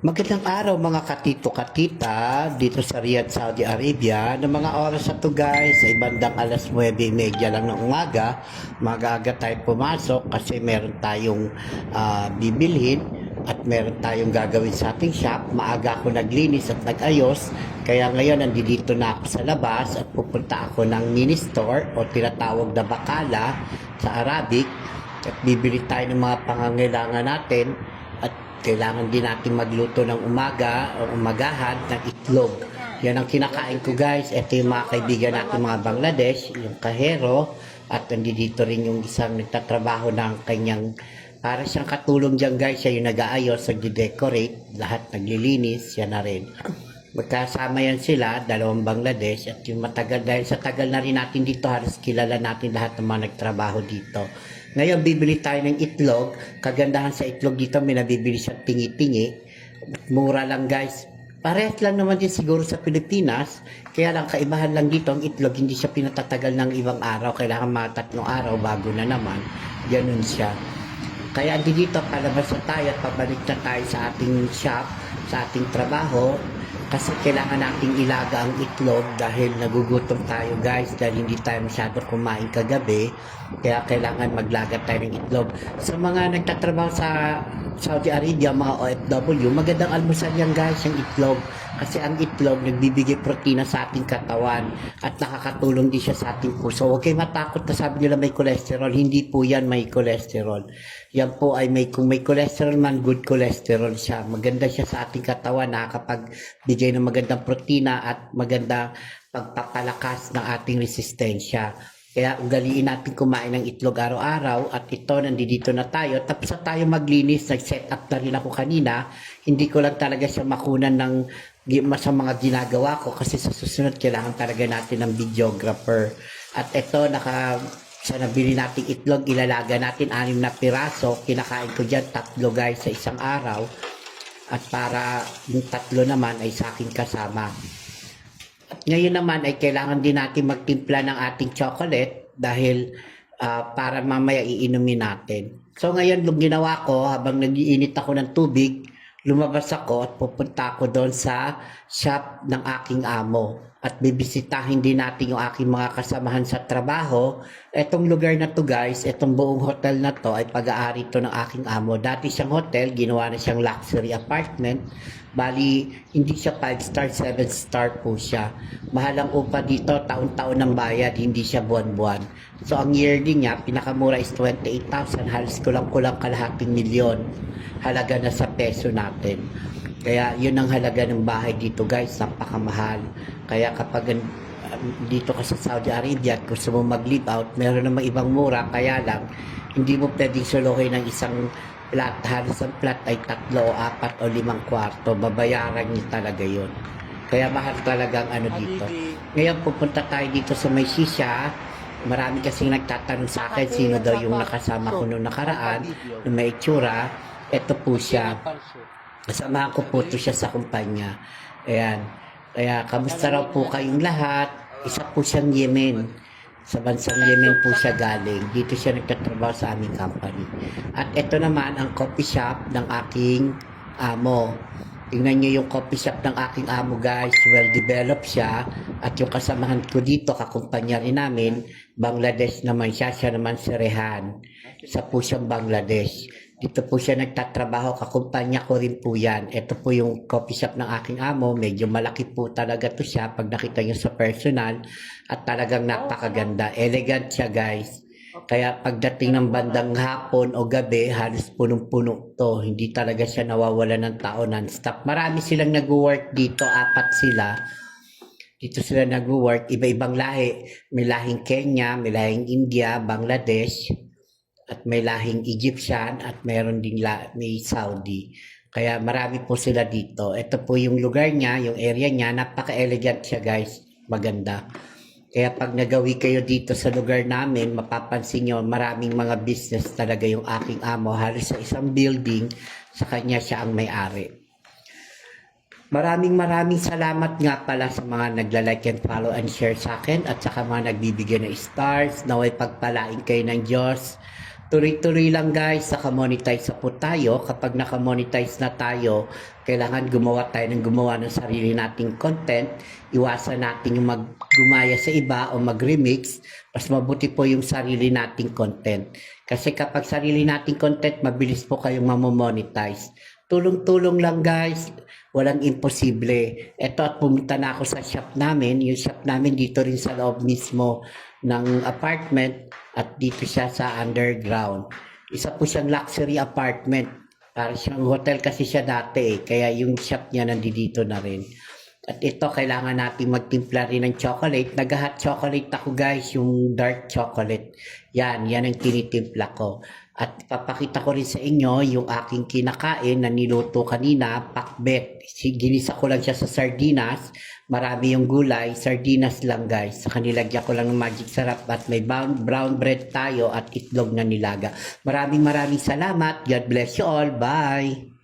Magandang araw mga katito-katita dito sa Riyadh, Saudi Arabia. Ng mga oras na to guys, ay bandang alas 9:30 lang ng umaga. Mag-aga tayo pumasok kasi meron tayong bibilhin at meron tayong gagawin sa ating shop. Maaga ako naglinis at nag-ayos. Kaya ngayon nandito na ako sa labas at pupunta ako ng mini store o tinatawag na bakala sa Arabic. At bibili tayo ng mga pangangailangan natin. Kailangan din natin magluto ng umaga o umagahan ng itlog. Yan ang kinakain ko guys. Ito yung mga kaibigan natin mga Bangladesh, yung kahero. At nandito rin yung isang nagtatrabaho ng kanyang, para siyang katulong dyan guys. Siya yung nag-aayos, nag-decorate, lahat naglilinis, siya na rin. Magkasama yan sila, dalawang Bangladesh. At yung matagal, dahil sa tagal na rin natin dito, halos kilala natin lahat ng mga nagtrabaho dito. Ngayon, bibili tayo ng itlog. Kagandahan sa itlog dito, may nabibili siyang tingi-tingi. Mura lang guys. Parehas lang naman din siguro sa Pilipinas. Kaya lang, kaibahan lang dito, ang itlog, hindi siya pinatatagal ng ibang araw. Kailangan mga 3 araw bago na naman. Ganun siya. Kaya dito, palabas na tayo at pabalik na tayo sa ating shop, sa ating trabaho. Kasi kailangan nating ilaga ang itlog dahil nagugutom tayo guys dahil hindi tayo masyado kumain kagabi. Kaya kailangan maglaga tayo ng itlog. Sa mga nagtatrabaho sa Saudi Arabia, mga OFW, magandang almusal yan guys, yung itlog. Kasi ang itlog nagbibigay protina sa ating katawan at nakakatulong din siya sa ating puso. Huwag kayo matakot na sabi nila may cholesterol. Hindi po yan may cholesterol. Yan po ay kung may cholesterol man, good cholesterol siya. Maganda siya sa ating katawan, nakakapagbigay ng magandang protina at maganda pagpapalakas ng ating resistensya. Kaya ugaliin natin kumain ng itlog araw-araw at ito, nandito na tayo. Tapos na tayo maglinis, nag-set up na rin ako kanina. Hindi ko lang talaga siya makunan ng sa mga ginagawa ko kasi sa susunod kailangan talaga natin ng videographer. At ito, sa nabili nating itlog, ilalaga natin 6 na piraso. Kinakain ko dyan 3 guys sa isang araw. At para yung 3 naman ay sa akin kasama. At ngayon naman ay kailangan din natin magtimpla ng ating chocolate dahil para mamaya iinumin natin. So ngayon, ginawa ko habang nag-iinit ako ng tubig, lumabas ako at pupunta ako doon sa shop ng aking amo. At bibisitahin din natin yung aking mga kasamahan sa trabaho. Etong lugar na to guys, etong buong hotel na to ay pag-aari to ng aking amo. Dati siyang hotel, ginawa na siyang luxury apartment. Bali, hindi siya 5-star, 7-star po siya. Mahal ang upa dito, taon-taon ng bayad, hindi siya buwan-buwan. So ang yearly niya, pinakamura is 28,000, halos kulang-kulang kalahating milyon. Halaga na sa peso natin. Kaya yun ang halaga ng bahay dito guys, napakamahal. Kaya kapag dito ka sa Saudi Arabia at gusto mo mag-live out, meron namang ibang mura, kaya lang hindi mo pwedeng suluhin ng isang flat. Halos ang flat ay 3 o 4 o 5 kwarto, babayaran niyo talaga yun. Kaya mahal talaga ang dito. Ngayon pupunta tayo dito sa may shisha. Marami kasing nagtatanong sa akin sino daw yung nakasama ko noong nakaraan, na may itsura. Ito po siya. Kasamahan ko po ito siya sa kumpanya. Ayan. Kaya kamusta raw po kayong lahat? Isa po siyang Yemen. Sa bansang Yemen po siya galing. Dito siya nagtatrabaho sa aming company. At ito naman ang coffee shop ng aking amo. Tingnan niyo yung coffee shop ng aking amo guys. Well developed siya. At yung kasamahan ko dito, kakumpanya rin namin, Bangladesh naman siya. Siya naman si Rehan. Isa po siyang Bangladesh. Dito po siya nagtatrabaho, kakumpanya ko rin po yan. Ito po yung coffee shop ng aking amo. Medyo malaki po talaga to siya pag nakita nyo sa personal. At talagang napakaganda. Elegant siya guys. Kaya pagdating ng bandang hapon o gabi, halos punong-puno to. Hindi talaga siya nawawala ng tao non-stop. Marami silang nag-work dito, 4 sila. Dito sila nag-work, iba-ibang lahi. May lahing Kenya, may lahing India, Bangladesh, at may lahing Egyptian, at mayroon din may Saudi. Kaya marami po sila dito. Ito po yung lugar niya, yung area niya. Napaka-elegant siya guys. Maganda. Kaya pag nagawi kayo dito sa lugar namin, mapapansin nyo, maraming mga business talaga yung aking amo. Halos sa isang building, sa kanya siya ang may-ari. Maraming salamat nga pala sa mga nagla-like and follow and share sa akin at saka mga nagbibigay ng stars. Naway pagpalain kayo ng Diyos Tuloy-tuloy lang guys, naka-monetize na po tayo. Kapag naka-monetize na tayo, kailangan gumawa tayo ng gumawa ng sarili nating content. Iwasan natin yung gumaya sa iba o mag-remix. Mas mabuti po yung sarili nating content. Kasi kapag sarili nating content, mabilis po kayong mamomonetize. Tulong-tulong lang guys, walang imposible. Ito at pumunta na ako sa shop namin. Yung shop namin dito rin sa loob mismo ng apartment at dito siya sa underground. Isa po siyang luxury apartment. Para siyang hotel kasi siya dati eh. Kaya yung shop niya nandito na rin. At ito, kailangan natin magtimpla rin ng chocolate. Nag-hot chocolate ako guys, yung dark chocolate. Yan ang tinitimpla ko. At papakita ko rin sa inyo yung aking kinakain na niluto kanina, pakbet. Ginisa ko lang siya sa sardinas. Marami yung gulay, sardinas lang guys. Saka nilagyan ko lang ng magic sarap at may brown bread tayo at itlog na nilaga. Maraming salamat. God bless you all. Bye!